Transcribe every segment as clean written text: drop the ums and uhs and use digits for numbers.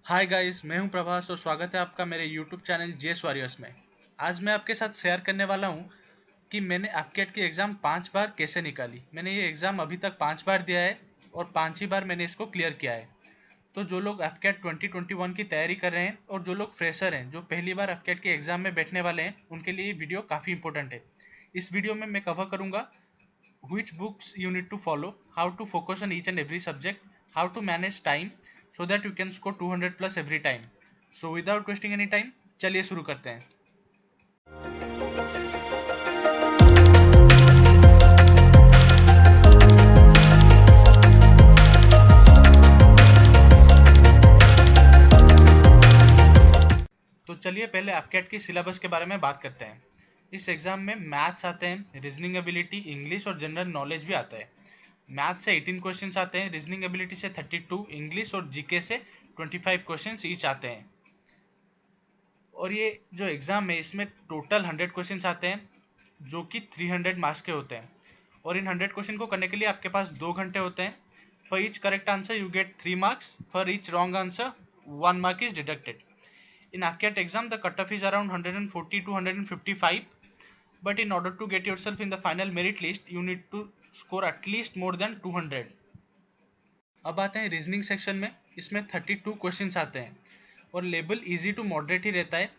Hi guys, मैं हूं प्रभास और स्वागत है आपका मेरे यूट्यूब चैनल जेएस वॉरियर्स में। आज मैं आपके साथ शेयर करने वाला हूं कि मैंने एप्केट की एग्ज़ाम 5 बार कैसे निकाली। मैंने ये एग्ज़ाम अभी तक 5 बार दिया है और 5 ही बार मैंने इसको क्लियर किया है। तो जो लोग एप्केट 2021 की तैयारी कर रहे हैं और जो लोग फ्रेशर हैं, जो पहली बार एप्केट के एग्ज़ाम में बैठने वाले हैं, उनके लिए ये वीडियो काफ़ी इंपॉर्टेंट है। इस वीडियो में मैं कवर करूँगा which books you need to follow, how to focus on each and every subject, how to manage time so that you can score 200 plus every time. So without wasting any time, चलिए शुरू करते हैं। तो चलिए पहले एप्केट की syllabus के बारे में बात करते हैं। इस एग्जाम में मैथ्स आते हैं, रीजनिंग एबिलिटी, इंग्लिश और जनरल नॉलेज भी आता है। मैथ्स से 18 क्वेश्चंस आते हैं, रीजनिंग एबिलिटी से 32, इंग्लिश और जीके से 25 क्वेश्चंस ईच आते हैं। और ये जो एग्ज़ाम है इसमें टोटल 100 क्वेश्चंस आते हैं जो कि 300 मार्क्स के होते हैं। और इन 100 क्वेश्चन को करने के लिए आपके पास 2 घंटे होते हैं। For each correct answer you get 3 marks, for each wrong answer 1 mark is deducted. In AFCAT exam, the cutoff is around 140 to 155, but in order to get yourself in the final merit list, you need to score at least more than 200. अब आते हैं reasoning section में। इसमें 32 questions आते हैं और level easy to moderate ही रहता है।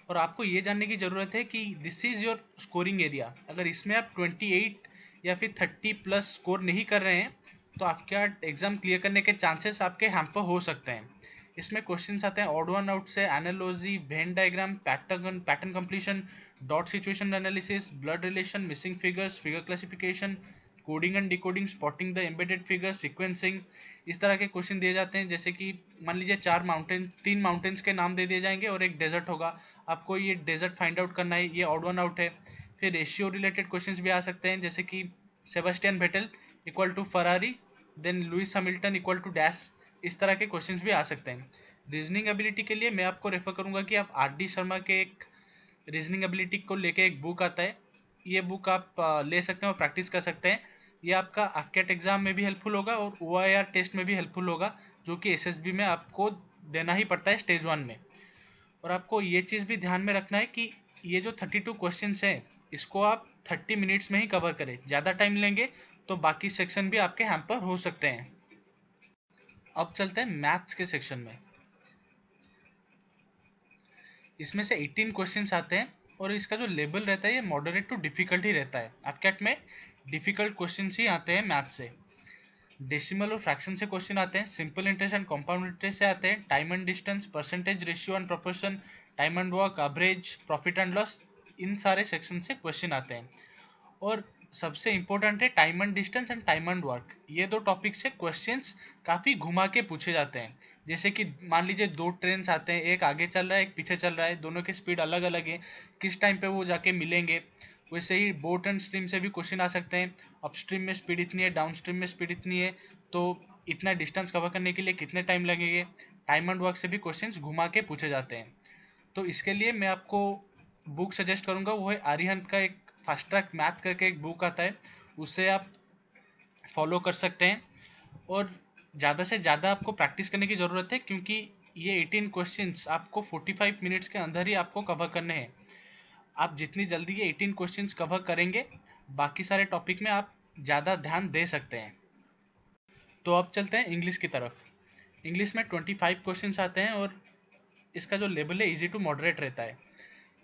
और आपको ये जानने की ज़रूरत है कि this is your scoring area. अगर इसमें आप 28 या फिर 30 प्लस स्कोर नहीं कर रहे हैं तो आपका एग्ज़ाम क्लियर करने के चांसेस आपके हैम्पर हो सकते हैं। इसमें क्वेश्चंस आते हैं ऑड वन आउट से, analogy, Venn diagram, pattern completion, dot situation analysis, blood relation, missing figures, figure classification, coding and decoding, spotting the embedded figure, sequencing. इस तरह के क्वेश्चन दिए जाते हैं। जैसे कि मान लीजिए 3 माउंटेन्स के नाम दे दिए जाएंगे और एक डेजर्ट होगा, आपको ये डेजर्ट फाइंड आउट करना है, ये ऑड वन आउट है। फिर रेशियो रिलेटेड क्वेश्चंस भी आ सकते हैं, जैसे कि Sebastian Vettel equal to Ferrari, then Lewis Hamilton equal to dash. इस तरह के क्वेश्चंस भी आ सकते हैं। रीजनिंग एबिलिटी के लिए मैं आपको रेफर करूंगा कि आप आर डी शर्मा के एक रीजनिंग एबिलिटी को लेके एक बुक आता है, ये बुक आप ले सकते हैं और प्रैक्टिस कर सकते हैं। ये आपका एफकेट एग्जाम में भी हेल्पफुल होगा और ओआईआर टेस्ट में भी हेल्पफुल होगा, जो कि एसएसबी में आपको देना ही पड़ता है स्टेज 1 में। और आपको ये चीज़ भी ध्यान में रखना है कि ये जो 32 क्वेश्चंस हैं इसको आप 30 मिनट्स में ही कवर करें। ज़्यादा टाइम लेंगे तो बाकी सेक्शन भी आपके हैम्पर हो सकते हैं। अब चलते हैं मैथ्स के सेक्शन में। इसमें से 18 क्वेश्चंस आते हैं और इसका जो लेवल रहता है ये मॉडरेट टू डिफिकल्ट ही रहता है। एफकेट में डिफिकल्ट क्वेश्चंस ही आते हैं मैथ्स से। डेसिमल और फ्रैक्शन से क्वेश्चन आते हैं, simple interest and compound interest से आते हैं, time and distance, percentage, ratio and proportion, time and work, average, profit and loss, इन सारे सेक्शन से क्वेश्चन आते हैं। और सबसे इंपॉर्टेंट है time and distance and time and work. ये दो टॉपिक से क्वेश्चंस काफ़ी घुमा के पूछे जाते हैं। जैसे कि मान लीजिए 2 ट्रेन आते हैं, एक आगे चल रहा है एक पीछे चल रहा है, दोनों की स्पीड अलग अलग है, किस टाइम पे वो जाके मिलेंगे। वैसे ही बोट एंड स्ट्रीम से भी क्वेश्चन आ सकते हैं, अपस्ट्रीम में स्पीड इतनी है, डाउन स्ट्रीम में स्पीड इतनी है, तो इतना डिस्टेंस कवर करने के लिए कितने टाइम लगेंगे। टाइम एंड वर्क से भी क्वेश्चंस घुमा के पूछे जाते हैं। तो इसके लिए मैं आपको बुक सजेस्ट करूंगा, वो है आर्यहंत का एक फास्ट ट्रैक मैथ करके एक बुक आता है, उससे आप फॉलो कर सकते हैं। और ज़्यादा से ज़्यादा आपको प्रैक्टिस करने की ज़रूरत है, क्योंकि ये 18 क्वेश्चंस आपको 45 मिनट्स के अंदर ही आपको कवर करने हैं। आप जितनी जल्दी ये 18 क्वेश्चंस कवर करेंगे, बाकी सारे टॉपिक में आप ज़्यादा ध्यान दे सकते हैं। तो अब चलते हैं इंग्लिश की तरफ। इंग्लिश में 25 क्वेश्चंस आते हैं और इसका जो लेवल है इजी टू मॉडरेट रहता है।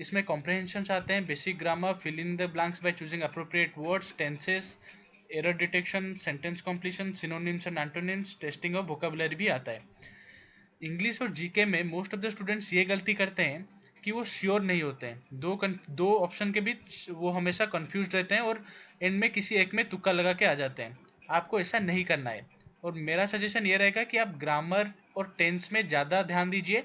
इसमें कॉम्प्रहेंशंस आते हैं, basic grammar, fill in the blanks by choosing appropriate words, tenses, error detection, sentence completion, synonyms and antonyms, testing of vocabulary भी आता है। इंग्लिश और जीके में मोस्ट ऑफ द स्टूडेंट्स ये गलती करते हैं कि वो श्योर नहीं होते हैं। दो ऑप्शन के बीच वो हमेशा कंफ्यूज रहते हैं और एंड में किसी एक में तुक्का लगा के आ जाते हैं। आपको ऐसा नहीं करना है और मेरा सजेशन ये रहेगा कि आप ग्रामर और टेंस में ज़्यादा ध्यान दीजिए,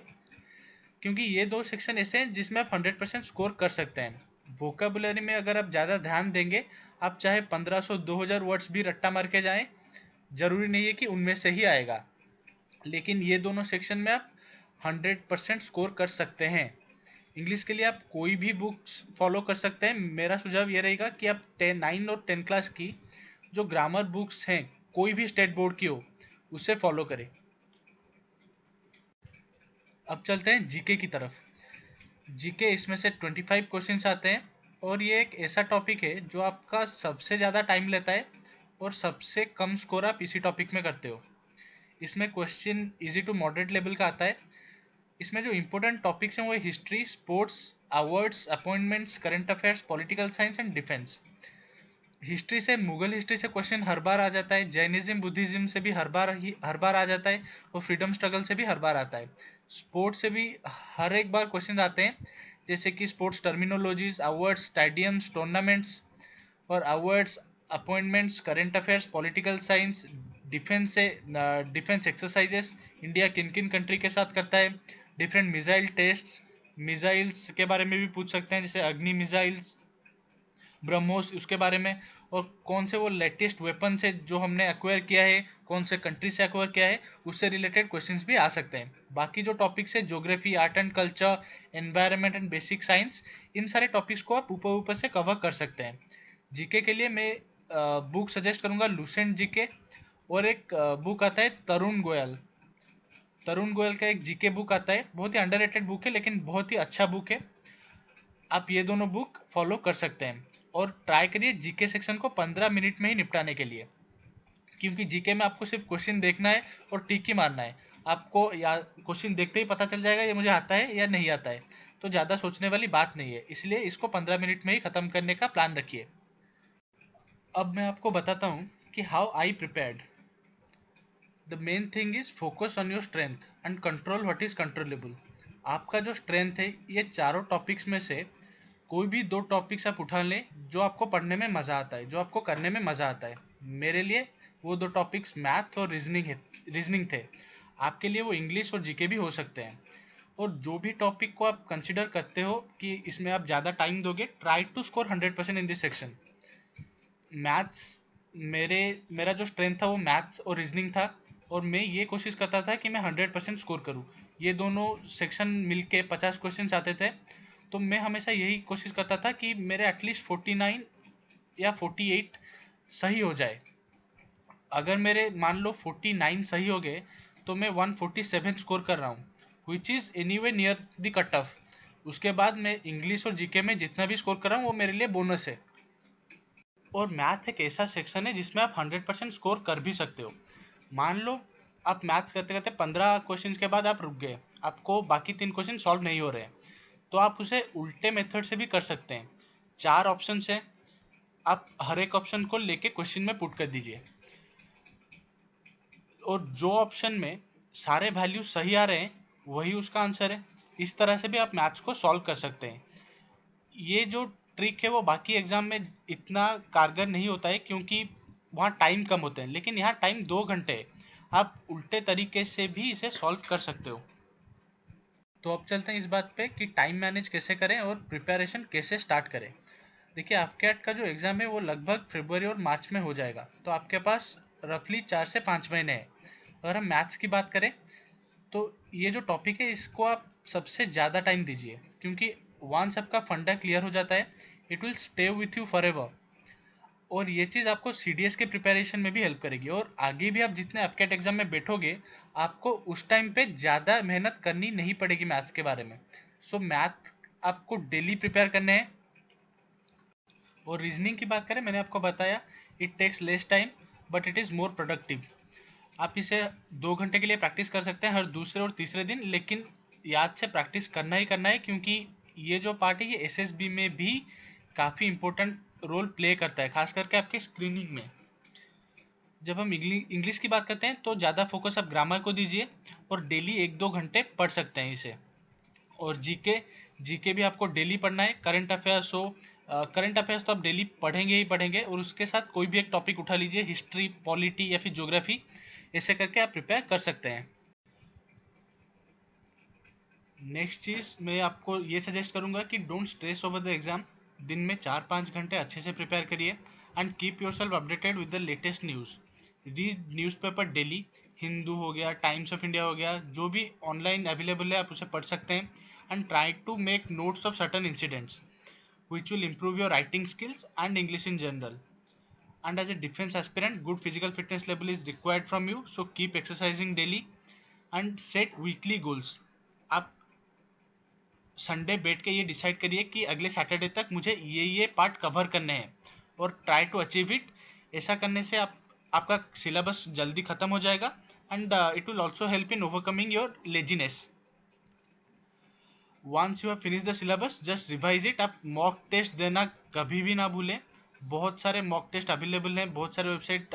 क्योंकि ये दो सेक्शन ऐसे हैं जिसमें आप 100% स्कोर कर सकते हैं। वोकैबुलरी में अगर आप ज़्यादा ध्यान देंगे, आप चाहे 1500-2000 वर्ड्स भी रट्टा मार के जाएं, जरूरी नहीं है कि उनमें से ही आएगा। लेकिन ये दोनों सेक्शन में आप 100% स्कोर कर सकते हैं। इंग्लिश के लिए आप कोई भी बुक्स फॉलो कर सकते हैं। मेरा सुझाव ये रहेगा कि आप 9 और 10 क्लास की जो ग्रामर बुक्स हैं, कोई भी स्टेट बोर्ड की हो, उससे फॉलो करें। अब चलते हैं जीके की तरफ। जीके इसमें से 25 क्वेश्चंस आते हैं और ये एक ऐसा टॉपिक है जो आपका सबसे ज़्यादा टाइम लेता है और सबसे कम स्कोर आप इसी टॉपिक में करते हो। इसमें question easy to moderate level का आता है। इसमें जो इंपॉर्टेंट टॉपिक्स हैं वो history, sports, awards, appointments, current affairs, political science and defence. History से, मुगल हिस्ट्री से क्वेश्चन हर बार आ जाता है, जैनिज्म बुद्धिज्म से भी हर बार आ जाता है और फ्रीडम स्ट्रगल से भी हर बार आता है। स्पोर्ट्स से भी हर एक बार क्वेश्चन आते हैं, जैसे कि sports terminologies, awards, stadiums, tournaments और awards, appointments, current affairs, political science, defence से डिफेंस एक्सरसाइजेस, इंडिया किन किन कंट्री के साथ करता है, डिफरेंट मिसाइल टेस्ट, मिसाइल्स के बारे में भी पूछ सकते हैं, जैसे अग्नि मिसाइल्स, ब्रह्मोस, उसके बारे में, और कौन से वो लेटेस्ट वेपन से जो हमने एक्वायर किया है, कौन से कंट्री से एक्वायर किया है, उससे रिलेटेड क्वेश्चंस भी आ सकते हैं। बाकी जो टॉपिक्स है, geography, art and culture, environment and basic science, इन सारे टॉपिक्स को आप ऊपर ऊपर से कवर कर सकते हैं। जीके के लिए मैं बुक सजेस्ट करूंगा लूसेंट जीके, और एक बुक आता है तरुण गोयल का एक जीके बुक आता है, बहुत ही अंडररेटेड बुक है लेकिन बहुत ही अच्छा बुक है। आप ये दोनों बुक फॉलो कर सकते हैं और ट्राई करिए जीके सेक्शन को 15 मिनट में ही निपटाने के लिए, क्योंकि जीके में आपको सिर्फ क्वेश्चन देखना है और टिक ही मारना है। आपको या क्वेश्चन देखते ही पता चल जाएगा ये मुझे आता है या नहीं आता है, तो ज़्यादा सोचने वाली बात नहीं है, इसलिए इसको 15 मिनट में ही ख़त्म करने का प्लान रखिए। अब मैं आपको बताता हूँ कि how I prepared. The main thing is focus on your strength and control what is controllable. आपका जो स्ट्रेंथ है, ये चारों टॉपिक्स में से कोई भी दो टॉपिक्स आप उठा लें जो आपको पढ़ने में मज़ा आता है, जो आपको करने में मज़ा आता है। मेरे लिए वो दो टॉपिक्स मैथ और रीजनिंग थे। आपके लिए वो इंग्लिश और जीके भी हो सकते हैं। और जो भी टॉपिक को आप कंसिडर करते हो कि इसमें आप ज़्यादा टाइम दोगे, try to score 100% in this section. Maths, मेरा जो स्ट्रेंथ था वो मैथ्स और रीजनिंग था, और मैं ये कोशिश करता था कि मैं 100% स्कोर करूँ। ये दोनों सेक्शन मिलके 50 क्वेश्चन आते थे, तो मैं हमेशा यही कोशिश करता था कि मेरे एटलीस्ट 49 या 48 सही हो जाए। अगर मेरे मान लो 49 सही हो गए तो मैं 147 स्कोर कर रहा हूँ, which is any way near the cut off. उसके बाद मैं इंग्लिश और जीके में जितना भी स्कोर कर रहा हूँ वो मेरे लिए बोनस है। और मैथ एक ऐसा सेक्शन है जिसमें आप 100% स्कोर कर भी सकते हो। मान लो आप मैथ्स करते करते 15 क्वेश्चन के बाद आप रुक गए, आपको बाकी 3 क्वेश्चन सॉल्व नहीं हो रहे, तो आप उसे उल्टे मेथड से भी कर सकते हैं। 4 ऑप्शन है, आप हर एक ऑप्शन को लेके क्वेश्चन में पुट कर दीजिए, और जो ऑप्शन में सारे वैल्यू सही आ रहे हैं वही उसका आंसर है। इस तरह से भी आप मैथ्स को सॉल्व कर सकते हैं। ये जो ट्रिक है वो बाकी एग्जाम में इतना कारगर नहीं होता है, क्योंकि वहाँ टाइम कम होते हैं, लेकिन यहाँ टाइम 2 घंटे है। आप उल्टे तरीके से भी इसे सॉल्व कर सकते हो। तो अब चलते हैं इस बात पे कि टाइम मैनेज कैसे करें और प्रिपरेशन कैसे स्टार्ट करें। देखिए, आपके कैट का जो एग्ज़ाम है वो लगभग फरवरी और मार्च में हो जाएगा, तो आपके पास रफली 4 से 5 महीने हैं। अगर हम मैथ्स की बात करें तो ये जो टॉपिक है इसको आप सबसे ज़्यादा टाइम दीजिए, क्योंकि वंस आपका फंडा क्लियर हो जाता है, it will stay with you for ever. और ये चीज़ आपको सीडीएस के प्रिपरेशन में भी हेल्प करेगी, और आगे भी आप जितने अपकेट एग्जाम में बैठोगे आपको उस टाइम पे ज़्यादा मेहनत करनी नहीं पड़ेगी मैथ्स के बारे में। सो मैथ आपको डेली प्रिपेयर करने हैं। और रीजनिंग की बात करें, मैंने आपको बताया it takes less time but it is more productive. आप इसे 2 घंटे के लिए प्रैक्टिस कर सकते हैं हर दूसरे और तीसरे दिन, लेकिन याद से प्रैक्टिस करना ही करना है, क्योंकि ये जो पार्ट है ये एसएसबी में भी काफ़ी इंपॉर्टेंट रोल प्ले करता है, खास करके आपके स्क्रीनिंग में। जब हम इंग्लिश की बात करते हैं तो ज़्यादा फोकस आप ग्रामर को दीजिए, और डेली 1-2 घंटे पढ़ सकते हैं इसे। और जीके जीके भी आपको डेली पढ़ना है। करंट अफेयर्स हो, करंट अफेयर्स तो आप डेली पढ़ेंगे ही पढ़ेंगे, और उसके साथ कोई भी एक टॉपिक उठा लीजिए, हिस्ट्री, पॉलिटी या फिर ज्योग्राफी, ऐसे करके आप प्रिपेयर कर सकते हैं। नेक्स्ट चीज़ मैं आपको ये सजेस्ट करूंगा कि don't stress over the exam. दिन में 4-5 घंटे अच्छे से प्रिपेयर करिए, and keep your self updated with the latest news. Read newspaper daily, Hindu हो गया, टाइम्स ऑफ इंडिया हो गया, जो भी ऑनलाइन अवेलेबल है आप उसे पढ़ सकते हैं। And try to make notes of certain incidents which will improve your writing skills and English in general. And as a defense aspirant, good physical fitness level is required from you, so keep exercising daily and set weekly goals. आप Sunday बैठ के ये decide करिए कि अगले Saturday तक मुझे ये पार्ट कवर करने हैं और ट्राई टू अचीव इट। ऐसा करने से आपका सिलेबस जल्दी खत्म हो जाएगा and it will also help in overcoming your laziness. Once you have finish the syllabus just revise it. आप मॉक टेस्ट देना कभी भी ना भूलें। बहुत सारे मॉक टेस्ट अवेलेबल हैं, बहुत सारे वेबसाइट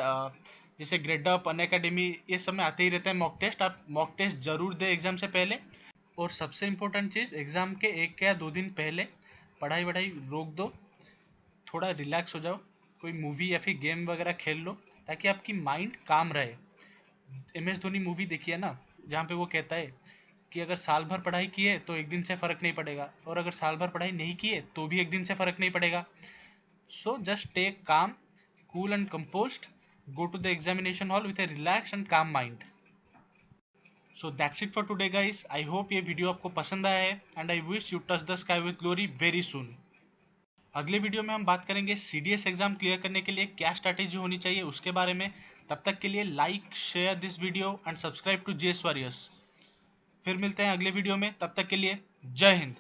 जैसे ग्रेडअप, अनअकैडमी, ये सब में आते ही रहते हैं मॉक टेस्ट। आप मॉक टेस्ट जरूर दें एग्जाम से पहले। और सबसे इम्पोर्टेंट चीज़, एग्जाम के 1 या 2 दिन पहले पढ़ाई वढ़ाई रोक दो, थोड़ा रिलैक्स हो जाओ, कोई मूवी या फिर गेम वगैरह खेल लो ताकि आपकी माइंड काम रहे। MS धोनी मूवी देखी है ना, जहाँ पे वो कहता है कि अगर साल भर पढ़ाई की है तो एक दिन से फर्क नहीं पड़ेगा, और अगर साल भर पढ़ाई नहीं की है तो भी एक दिन से फर्क नहीं पड़ेगा। So just take calm, cool and composed, go to the examination hall with a relax and calm mind. So that's it for today guys. I hope ये वीडियो आपको पसंद आया है and I wish you touch the sky with glory very soon. अगले video में हम बात करेंगे CDS एग्जाम क्लियर करने के लिए क्या स्ट्रैटेजी होनी चाहिए उसके बारे में। तब तक के लिए like, share this video and subscribe to GS warriors. फिर मिलते हैं अगले वीडियो में, तब तक के लिए जय हिंद।